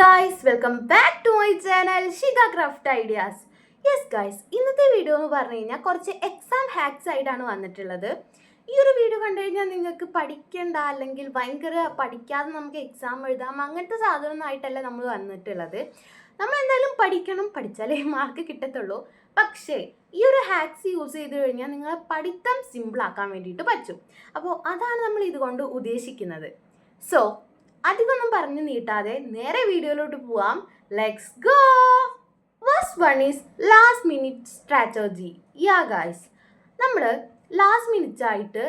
guys, welcome back to my channel Shiga Craft Ideas. Yes guys, ഇന്നത്തെ video എന്ന് പറഞ്ഞു കഴിഞ്ഞാൽ കുറച്ച് എക്സാം ഹാക്സ് ആയിട്ടാണ് വന്നിട്ടുള്ളത്. ഈ ഒരു വീഡിയോ കണ്ടു കഴിഞ്ഞാൽ നിങ്ങൾക്ക് പഠിക്കേണ്ട അല്ലെങ്കിൽ ഭയങ്കര പഠിക്കാതെ നമുക്ക് എക്സാം എഴുതാം അങ്ങനത്തെ സാധനമൊന്നായിട്ടല്ല നമ്മൾ വന്നിട്ടുള്ളത്. നമ്മൾ എന്തായാലും പഠിക്കണം, പഠിച്ചാലേ മാർക്ക് കിട്ടത്തുള്ളൂ. പക്ഷേ ഈ ഒരു ഹാക്സ് യൂസ് ചെയ്ത് കഴിഞ്ഞാൽ നിങ്ങളെ പഠിത്തം സിമ്പിളാക്കാൻ വേണ്ടിയിട്ട് പറ്റും. അപ്പോൾ അതാണ് നമ്മൾ ഇതുകൊണ്ട് ഉദ്ദേശിക്കുന്നത്. സോ അധികമൊന്നും പറഞ്ഞു നീട്ടാതെ നേരെ വീഡിയോയിലോട്ട് പോവാം. Let's go. First one is last minute strategy. Yeah guys, നമ്മൾ ലാസ്റ്റ് മിനിറ്റ് ആയിട്ട്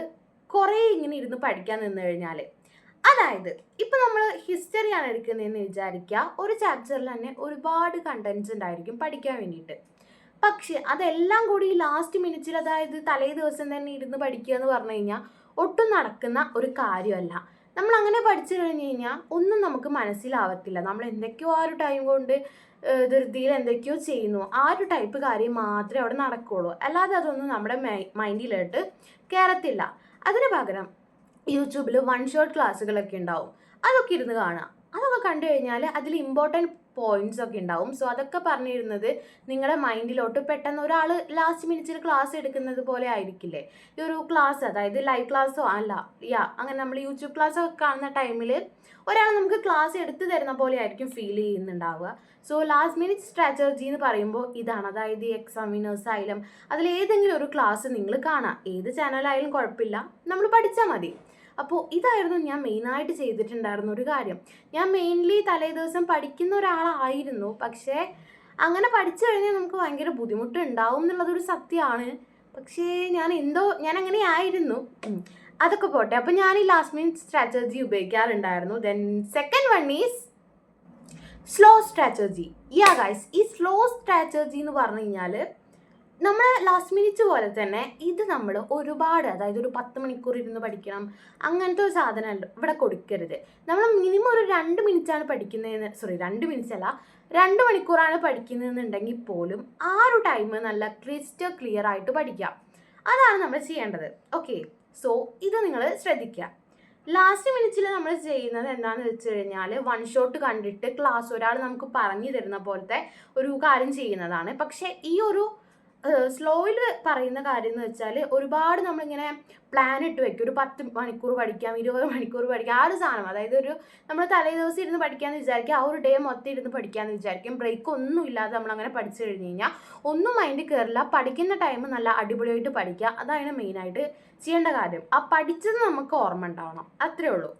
കുറേ ഇങ്ങനെ ഇരുന്ന് പഠിക്കാൻ നിന്ന് കഴിഞ്ഞാൽ, അതായത് ഇപ്പം നമ്മൾ ഹിസ്റ്ററിയാണ് എടുക്കുന്നതെന്ന് വിചാരിക്കുക. ഒരു ചാപ്റ്ററിൽ തന്നെ ഒരുപാട് കണ്ടൻസ് ഉണ്ടായിരിക്കും പഠിക്കാൻ വേണ്ടിയിട്ട്. പക്ഷെ അതെല്ലാം കൂടി ലാസ്റ്റ് മിനിറ്റിൽ, അതായത് തലേ ദിവസം തന്നെ ഇരുന്ന് പഠിക്കുക എന്ന് പറഞ്ഞു കഴിഞ്ഞാൽ ഒട്ടും നടക്കുന്ന ഒരു കാര്യമല്ല. നമ്മൾ അങ്ങനെ പഠിച്ചു കഴിഞ്ഞ് കഴിഞ്ഞാൽ ഒന്നും നമുക്ക് മനസ്സിലാവത്തില്ല. നമ്മൾ എന്തൊക്കെയോ ആ ഒരു ടൈം കൊണ്ട് ധൃതിയിൽ എന്തൊക്കെയോ ചെയ്യുന്നു, ആ ഒരു ടൈപ്പ് കാര്യം മാത്രമേ അവിടെ നടക്കുകയുള്ളൂ. അല്ലാതെ അതൊന്നും നമ്മുടെ മൈൻഡിലോട്ട് കയറത്തില്ല. അതിന് പകരം യൂട്യൂബിൽ വൺ ഷോട്ട് ക്ലാസ്സുകളൊക്കെ ഉണ്ടാവും, അതൊക്കെ ഇരുന്ന് കാണാം. അതൊക്കെ കണ്ടു കഴിഞ്ഞാൽ അതിൽ ഇമ്പോർട്ടൻറ്റ് പോയിന്റ്സ് ഒക്കെ ഉണ്ടാവും. സോ അതൊക്കെ പറഞ്ഞിരുന്നത് നിങ്ങളുടെ മൈൻഡിലോട്ട് പെട്ടെന്ന് ഒരാൾ ലാസ്റ്റ് മിനിറ്റിൽ ക്ലാസ് എടുക്കുന്നത് പോലെ ആയിരിക്കില്ലേ ഈ ഒരു ക്ലാസ്, അതായത് ലൈവ് ക്ലാസ്സോ അല്ല അങ്ങനെ നമ്മൾ യൂട്യൂബ് ക്ലാസ്സോ കാണുന്ന ടൈമിൽ ഒരാൾ നമുക്ക് ക്ലാസ് എടുത്തു തരുന്ന പോലെ ആയിരിക്കും ഫീൽ ചെയ്യുന്നുണ്ടാവുക. സോ ലാസ്റ്റ് മിനിറ്റ് സ്ട്രാറ്റജി എന്ന് പറയുമ്പോൾ ഇതാണ്. അതായത് ഈ എക്സാമിനേഴ്സ് ആയാലും അതിലേതെങ്കിലും ഒരു ക്ലാസ് നിങ്ങൾ കാണാം, ഏത് ചാനലായാലും കുഴപ്പമില്ല, നമ്മൾ പഠിച്ചാൽ മതി. അപ്പോൾ ഇതായിരുന്നു ഞാൻ മെയിനായിട്ട് ചെയ്തിട്ടുണ്ടായിരുന്ന ഒരു കാര്യം. ഞാൻ മെയിൻലി തലേ ദിവസം പഠിക്കുന്ന ഒരാളായിരുന്നു. പക്ഷേ അങ്ങനെ പഠിച്ചു കഴിഞ്ഞാൽ നമുക്ക് ഭയങ്കര ബുദ്ധിമുട്ടുണ്ടാവും എന്നുള്ളതൊരു സത്യമാണ്. പക്ഷേ ഞാൻ അങ്ങനെ ആയിരുന്നു. അതൊക്കെ പോട്ടെ. അപ്പോൾ ഞാൻ ഈ ലാസ്റ്റ് മിനിറ്റ് സ്ട്രാറ്റജി ഉപയോഗിക്കാറുണ്ടായിരുന്നു. Then second one is slow strategy. Yeah guys, ഈ സ്ലോ സ്ട്രാറ്റജി എന്ന് പറഞ്ഞു കഴിഞ്ഞാൽ നമ്മൾ ലാസ്റ്റ് മിനിറ്റ് പോലെ തന്നെ ഇത് നമ്മൾ ഒരുപാട്, അതായത് ഒരു 10 മണിക്കൂർ ഇരുന്ന് പഠിക്കണം അങ്ങനത്തെ ഒരു സാധനം ഇവിടെ കൊടുക്കരുത്. നമ്മൾ മിനിമം ഒരു 2 മിനിറ്റാണ് പഠിക്കുന്നതെന്ന്, 2 മിനിറ്റ്സ് അല്ല 2 മണിക്കൂറാണ് പഠിക്കുന്നതെന്നുണ്ടെങ്കിൽ പോലും ആ ഒരു ടൈം നല്ല ക്ലിയർ ആയിട്ട് പഠിക്കാം. അതാണ് നമ്മൾ ചെയ്യേണ്ടത്. ഓക്കെ, സോ ഇത് നിങ്ങൾ ശ്രദ്ധിക്കുക. ലാസ്റ്റ് മിനിറ്റിൽ നമ്മൾ ചെയ്യുന്നത് എന്താണെന്ന് വെച്ച് കഴിഞ്ഞാൽ വൺ ഷോട്ട് കണ്ടിട്ട് ക്ലാസ് ഒരാൾ നമുക്ക് പറഞ്ഞു തരുന്ന പോലത്തെ ഒരു കാര്യം ചെയ്യുന്നതാണ്. പക്ഷേ ഈ ഒരു സ്ലോയിൽ പറയുന്ന കാര്യം എന്ന് വെച്ചാൽ ഒരുപാട് നമ്മളിങ്ങനെ പ്ലാൻ ഇട്ട് വെക്കും. ഒരു 10 മണിക്കൂർ പഠിക്കാം, 20 മണിക്കൂർ പഠിക്കാം, ആ ഒരു സാധനം. അതായത് നമ്മൾ തലേ ദിവസം ഇരുന്ന് പഠിക്കാമെന്ന് വിചാരിക്കുക, ആ ഒരു ഡേ മൊത്തം ഇരുന്ന് പഠിക്കാമെന്ന് വിചാരിക്കും. ബ്രേക്ക് ഒന്നും ഇല്ലാതെ നമ്മളങ്ങനെ പഠിച്ചു കഴിഞ്ഞ് കഴിഞ്ഞാൽ ഒന്നും മൈൻഡിൽ കയറില്ല. പഠിക്കുന്ന ടൈം നല്ല അടിപൊളിയായിട്ട് പഠിക്കുക, അതാണ് മെയിനായിട്ട് ചെയ്യേണ്ട കാര്യം. ആ പഠിച്ചത് നമുക്ക് ഓർമ്മ ഉണ്ടാവണം, അത്രേ ഉള്ളൂ.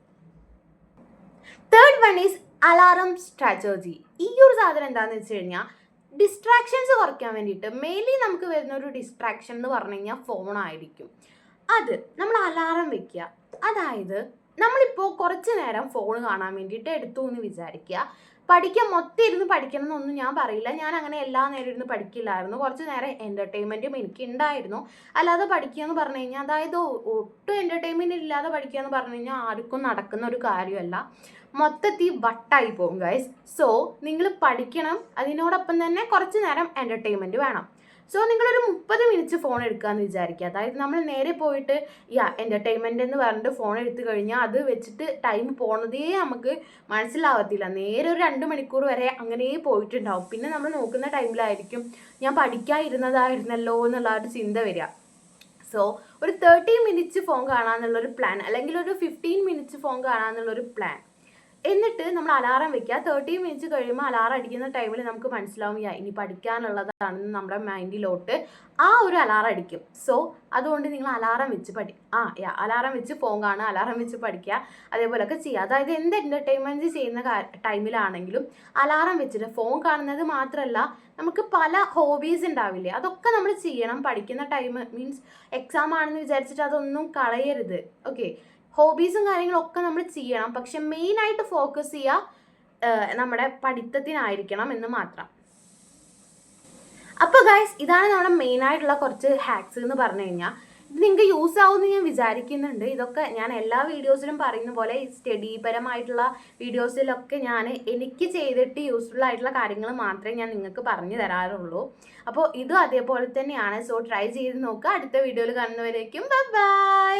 Third one is alarm strategy. ഈ ഒരു സാധനം എന്താണെന്ന് വെച്ച് കഴിഞ്ഞാൽ ഡിസ്ട്രാക്ഷൻസ് കുറയ്ക്കാൻ വേണ്ടിയിട്ട് മെയിൻലി നമുക്ക് വരുന്ന ഒരു ഡിസ്ട്രാക്ഷൻ എന്ന് പറഞ്ഞു കഴിഞ്ഞാൽ ഫോണായിരിക്കും. അത് നമ്മൾ അലാറം വെക്കുക. അതായത് നമ്മളിപ്പോൾ കുറച്ച് നേരം ഫോൺ കാണാൻ വേണ്ടിയിട്ട് എടുത്തു എന്ന് വിചാരിക്കുക. മൊത്തം ഇരുന്ന് പഠിക്കണം എന്നൊന്നും ഞാൻ പറയില്ല. ഞാൻ അങ്ങനെ എല്ലാ നേരം ഇരുന്ന് പഠിക്കില്ലായിരുന്നു. കുറച്ച് നേരം എൻ്റർടൈൻമെൻറ്റും എനിക്ക് ഉണ്ടായിരുന്നു. അല്ലാതെ പഠിക്കുക എന്ന് പറഞ്ഞു കഴിഞ്ഞാൽ, അതായത് ഒട്ടും എൻ്റർടൈൻമെൻറ്റ് ഇല്ലാതെ പഠിക്കുക എന്ന് പറഞ്ഞു കഴിഞ്ഞാൽ ആർക്കും നടക്കുന്ന ഒരു കാര്യമല്ല. മൊത്തത്തിൽ വട്ടായി പോകും ഗൈസ്. സോ നിങ്ങൾ പഠിക്കണം, അതിനോടൊപ്പം തന്നെ കുറച്ച് നേരം എൻ്റർടൈൻമെൻറ്റ് വേണം. സോ നിങ്ങളൊരു 30 മിനിറ്റ്സ് ഫോൺ എടുക്കാമെന്ന് വിചാരിക്കുക. അതായത് നമ്മൾ നേരെ പോയിട്ട് എൻ്റർടൈൻമെൻറ്റ് എന്ന് പറഞ്ഞിട്ട് ഫോൺ എടുത്തു കഴിഞ്ഞാൽ അത് വെച്ചിട്ട് ടൈം പോണതേ നമുക്ക് മനസ്സിലാവത്തില്ല. നേരെ ഒരു 2 മണിക്കൂർ വരെ അങ്ങനെ പോയിട്ടുണ്ടാവും. പിന്നെ നമ്മൾ നോക്കുന്ന ടൈമിലായിരിക്കും ഞാൻ പഠിക്കാതിരുന്നതായിരുന്നല്ലോ എന്നുള്ള ഒരു ചിന്ത വരിക. സോ ഒരു 30 മിനിറ്റ്സ് ഫോൺ കാണാമെന്നുള്ളൊരു പ്ലാൻ, അല്ലെങ്കിൽ ഒരു 15 മിനിറ്റ്സ് ഫോൺ കാണാമെന്നുള്ളൊരു പ്ലാൻ. എന്നിട്ട് നമ്മൾ അലാറം വെക്കുക. 30 മിനിറ്റ്സ് കഴിയുമ്പോൾ അലാറം അടിക്കുന്ന ടൈമിൽ നമുക്ക് മനസ്സിലാവും ഇനി പഠിക്കാനുള്ളതാണെന്ന് നമ്മുടെ മൈൻഡിലോട്ട് ആ ഒരു അലാറം അടിക്കും. സോ അതുകൊണ്ട് നിങ്ങൾ അലാറം വെച്ച് അലാറം വെച്ച് ഫോൺ കാണുക, അലാറം വെച്ച് പഠിക്കുക, അതേപോലെയൊക്കെ ചെയ്യുക. അതായത് എന്ത് എൻ്റർടൈൻമെൻറ്റ് ചെയ്യുന്ന ടൈമിലാണെങ്കിലും അലാറം വെച്ചിട്ട്, ഫോൺ കാണുന്നത് മാത്രമല്ല നമുക്ക് പല ഹോബീസ് ഉണ്ടാവില്ലേ, അതൊക്കെ നമ്മൾ ചെയ്യണം. പഠിക്കുന്ന ടൈം മീൻസ് എക്സാം ആണെന്ന് വിചാരിച്ചിട്ട് അതൊന്നും കളയരുത്. ഓക്കെ, ഹോബീസും കാര്യങ്ങളൊക്കെ നമ്മൾ ചെയ്യണം. പക്ഷെ മെയിനായിട്ട് ഫോക്കസ് ചെയ്യുക നമ്മുടെ പഠിത്തത്തിനായിരിക്കണം എന്ന് മാത്രം. അപ്പോൾ ഗൈസ്, ഇതാണ് നമ്മുടെ മെയിനായിട്ടുള്ള കുറച്ച് ഹാക്സ് എന്ന് പറഞ്ഞു കഴിഞ്ഞാൽ. ഇത് നിങ്ങൾക്ക് യൂസ് ആവുമെന്ന് ഞാൻ വിചാരിക്കുന്നുണ്ട്. ഇതൊക്കെ ഞാൻ എല്ലാ വീഡിയോസിലും പറയുന്ന പോലെ സ്റ്റഡി പരമായിട്ടുള്ള വീഡിയോസിലൊക്കെ എനിക്ക് ചെയ്തിട്ട് യൂസ്ഫുൾ ആയിട്ടുള്ള കാര്യങ്ങൾ മാത്രമേ ഞാൻ നിങ്ങൾക്ക് പറഞ്ഞു തരാറുള്ളൂ. അപ്പോൾ ഇതും അതേപോലെ തന്നെയാണ്. സോ ട്രൈ ചെയ്ത് നോക്കുക. അടുത്ത വീഡിയോയിൽ കാണുന്നവരേക്കും ബൈ.